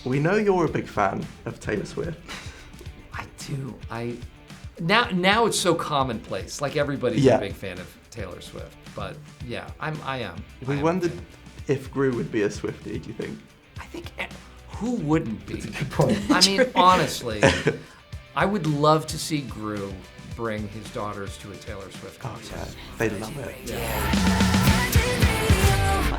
we know you're a big fan of Taylor Swift. I do. Now it's so commonplace. Like everybody's a big fan of Taylor Swift. But yeah, I am. We wondered if Gru would be a Swiftie, do you think? I think who wouldn't be? That's a good point. I mean, honestly, I would love to see Gru bring his daughters to a Taylor Swift concert. Oh, yeah. They love it. Yeah.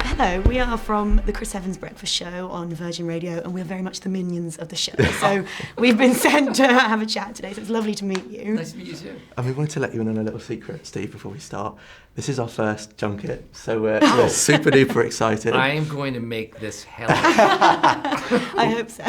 Hello, we are from the Chris Evans Breakfast Show on Virgin Radio, and we're very much the minions of the show. So we've been sent to have a chat today, so it's lovely to meet you. Nice to meet you too. And we wanted to let you in on a little secret, Steve, before we start. This is our first junket, so we're super duper excited. I am going to make this hell. I hope so.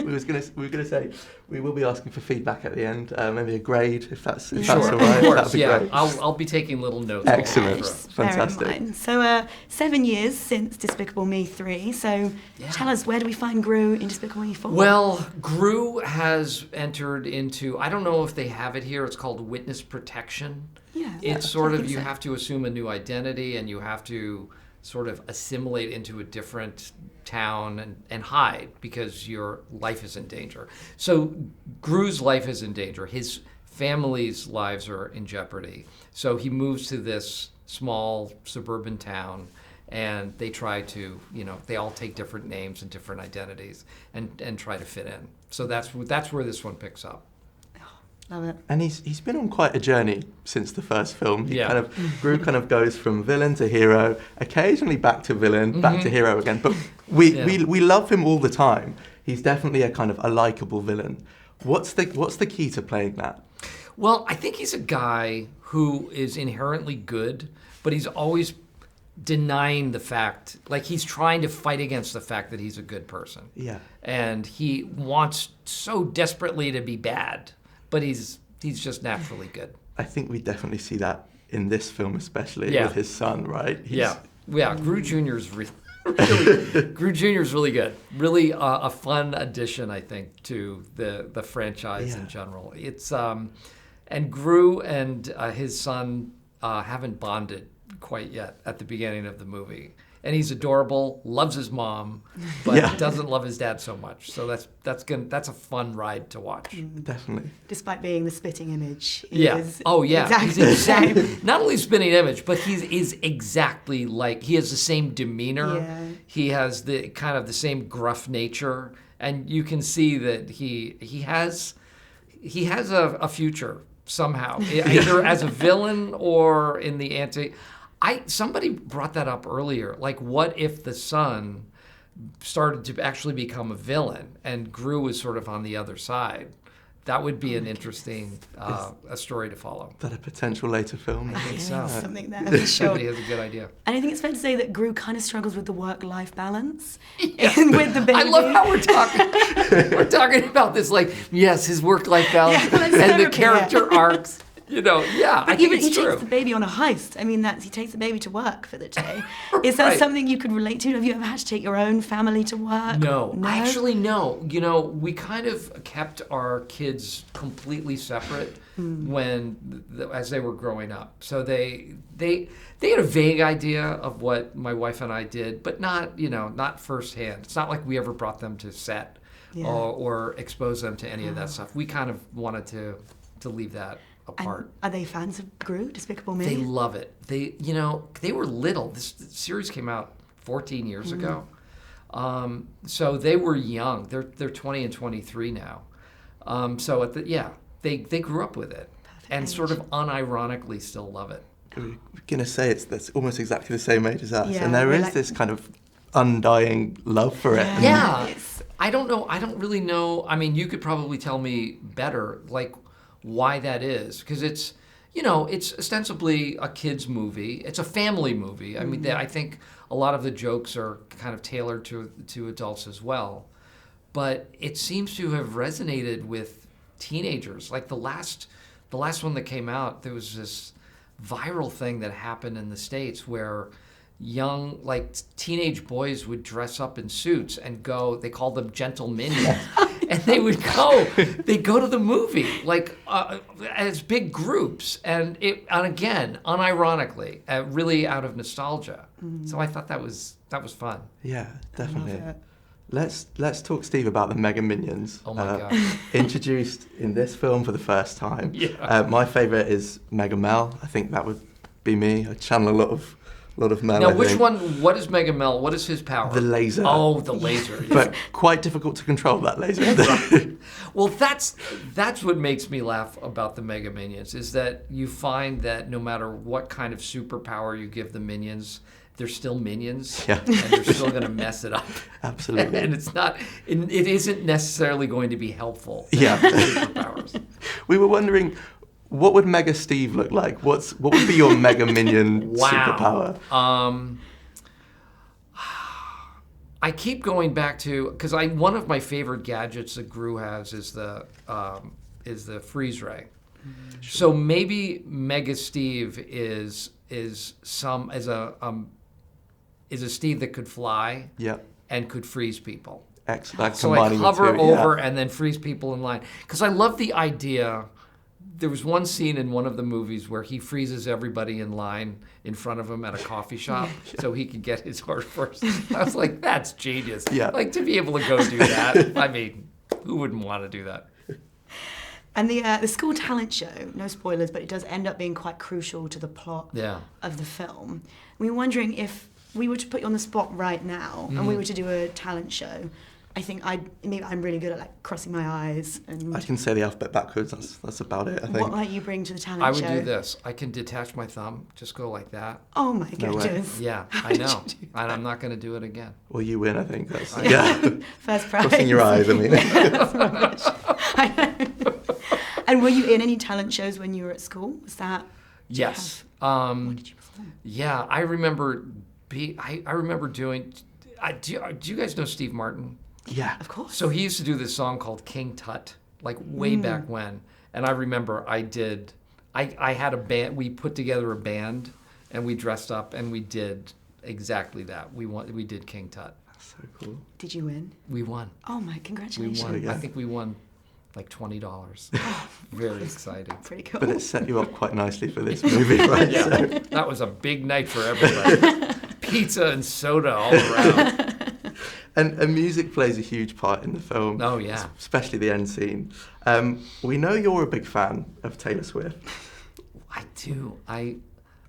we were gonna say we will be asking for feedback at the end, maybe a grade if that's all Sure, right. of course, That'd be great. I'll be taking little notes. Excellent, Bear in fantastic. mind. So 7 years since Despicable Me 3, so tell us, where do we find Gru in Despicable Me 4? Well, Gru has entered into, I don't know if they have it here, it's called witness protection. Yeah, It's I sort of, think you so. have to assume a new identity and you have to sort of assimilate into a different town and hide because your life is in danger. So Gru's life is in danger. His family's lives are in jeopardy. So he moves to this small suburban town and they try to, they all take different names and different identities and try to fit in. So that's where this one picks up. Love it. And he's been on quite a journey since the first film. Yeah. Gru kind of goes from villain to hero, occasionally back to villain, back to hero again. But we love him all the time. He's definitely a kind of a likable villain. What's the key to playing that? Well, I think he's a guy who is inherently good, but he's always denying the fact, like he's trying to fight against the fact that he's a good person. Yeah. And he wants so desperately to be bad, but he's just naturally good. I think we definitely see that in this film, especially with his son, right? Gru Jr. is Gru Jr. is really good. Really a fun addition, I think, to the franchise in general. It's and Gru and his son haven't bonded quite yet at the beginning of the movie. And he's adorable, loves his mom, but doesn't love his dad so much. So that's a fun ride to watch. Definitely. Despite being the spitting image. He's Exactly the same. not only spitting image, but he is exactly like, he has the same demeanor. Yeah. He has the kind of the same gruff nature, and you can see that he has a future somehow, either as a villain or in the somebody brought that up earlier. Like, what if the son started to actually become a villain and Gru was sort of on the other side? That would be an interesting a story to follow. Is that a potential later film? I think so. Something there, for sure. Somebody has a good idea. And I think it's fair to say that Gru kind of struggles with the work-life balance with the baby. I love how we're talking about this, like, yes, his work-life balance and the character arcs. I think it's true. He takes the baby on a heist. I mean, he takes the baby to work for the day. Is that something you could relate to? Have you ever had to take your own family to work? No. Actually, no. We kind of kept our kids completely separate as they were growing up. So they had a vague idea of what my wife and I did, but not firsthand. It's not like we ever brought them to set or expose them to any of that stuff. We kind of wanted to leave that apart. And are they fans of Gru, Despicable Me? They love it. They were little. This series came out 14 years ago. So they were young. They're 20 and 23 now. So they grew up with it. Perfect And age. sort of unironically still love it. We're going to say that's almost exactly the same age as us. Yeah, and there is like this kind of undying love for it. Yeah. I don't know. I don't really know. I mean, you could probably tell me better, like, why that is, because it's ostensibly a kids movie. It's a family movie. I mean, I think a lot of the jokes are kind of tailored to adults as well, but it seems to have resonated with teenagers. Like the last one that came out, there was this viral thing that happened in the States where young, like, teenage boys would dress up in suits and go, they called them gentle minions, and they'd go to the movie, like, as big groups, and again, unironically, really out of nostalgia. So I thought that was fun. Yeah, definitely. Let's talk, Steve, about the Mega Minions. Oh my God. Introduced in this film for the first time. Yeah. My favourite is Mega Mel. I think that would be me. I channel a lot of Mel. Now, I which think. one? What is Mega Mel? What is his power? The laser. Oh, the laser. But quite difficult to control, that laser. Well, that's what makes me laugh about the Mega Minions, is that you find that no matter what kind of superpower you give the minions, they're still minions, Yeah. and they're still going to mess it up. Absolutely. And it isn't necessarily going to be helpful. Yeah. Superpowers. We were wondering, what would Mega Steve look like? What would be your Mega Minion superpower? I keep going back to, because one of my favorite gadgets that Gru has is the freeze ray. So maybe Mega Steve is a Steve that could fly. Yeah. And could freeze people. Excellent. So I hover over and then freeze people in line. Because I love the idea. There was one scene in one of the movies where he freezes everybody in line in front of him at a coffee shop so he could get his horse first. I was like, that's genius. Yeah. Like, to be able to go do that. I mean, who wouldn't want to do that? And the school talent show, no spoilers, but it does end up being quite crucial to the plot of the film. We were wondering if we were to put you on the spot right now and we were to do a talent show, I think I'm really good at like crossing my eyes and. I can say the alphabet backwards. That's about it. I think. What might you bring to the talent show? I would do this. I can detach my thumb, just go like that. Oh my No way. goodness! Yeah, I know, and I'm not going to do it again. Well, you win. I think that's First prize. Crossing your eyes. I mean. That's rubbish. I know. And were you in any talent shows when you were at school? Was that? Yes. What did you perform? Yeah, I remember. I remember doing. Do you guys know Steve Martin? Yeah. Of course. So he used to do this song called King Tut, like way back when. And I remember I had a band, we put together a band and we dressed up and we did exactly that. We did King Tut. That's so cool. Did you win? We won. Oh my, We congratulations. won. Yeah. I think we won like $20. Very exciting. Pretty cool. But it set you up quite nicely for this movie, right? Yeah, So. that was a big night for everybody. Pizza and soda all around. And music plays a huge part in the film. Oh, yeah. Especially the end scene. We know you're a big fan of Taylor Swift. I do.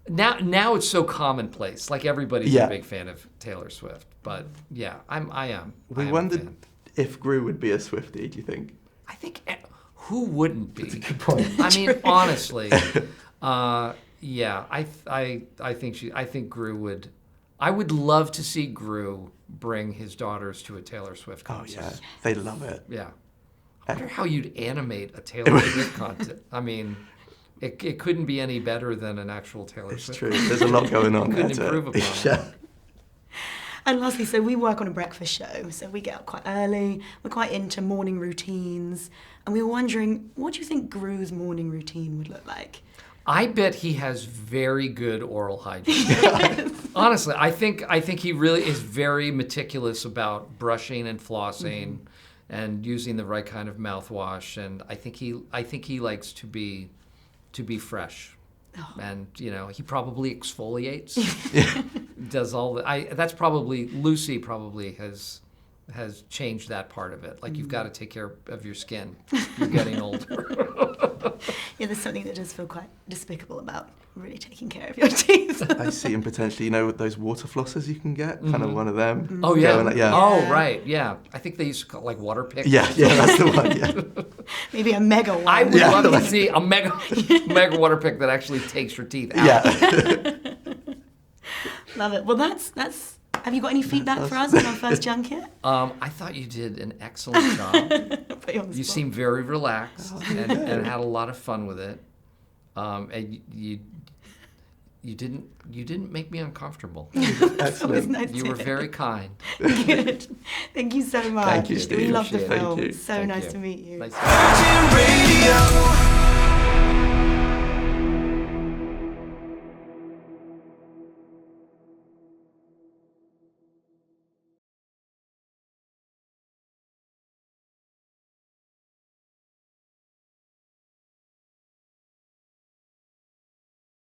Now it's so commonplace. Like everybody's a big fan of Taylor Swift. But yeah, I am. We wondered if Gru would be a Swiftie, do you think? I think who wouldn't be? That's a good point. I mean, honestly, yeah. I think Gru would. I would love to see Gru bring his daughters to a Taylor Swift Oh concert. yeah, they love it. Yeah. I wonder how you'd animate a Taylor Swift concert. I mean, it couldn't be any better than an actual Taylor It's Swift. true. There's a lot going on there. Couldn't improve upon it. Yeah. And lastly, so we work on a breakfast show, so we get up quite early, we're quite into morning routines, and we were wondering, what do you think Gru's morning routine would look like? I bet he has very good oral hygiene. Honestly, I think he really is very meticulous about brushing and flossing and using the right kind of mouthwash, and I think he likes to be fresh. Oh. And he probably exfoliates. Does all that. That's probably Lucy has changed that part of it. Like you've got to take care of your skin. You're getting older. Yeah, there's something that does feel quite despicable about really taking care of your teeth. I see, and potentially, those water flossers you can get, kind of one of them. Oh yeah. Yeah. Oh right, yeah. I think they used to call it like water pick. Yeah, that's the one. Yeah. Maybe a mega one. I would love to see a mega water pick that actually takes your teeth out. Yeah. Love it. Well, that's. Have you got any feedback for us on our first junket? I thought you did an excellent job. Put you on the You spot. seemed very relaxed and had a lot of fun with it. And you didn't make me uncomfortable. That's always nice You to were hear. very kind. Good. Thank you so much. Thank you, We Steve. love the Appreciate it. film. Thank you. So Thank nice you. to meet you. Nice to meet you. Virgin Radio.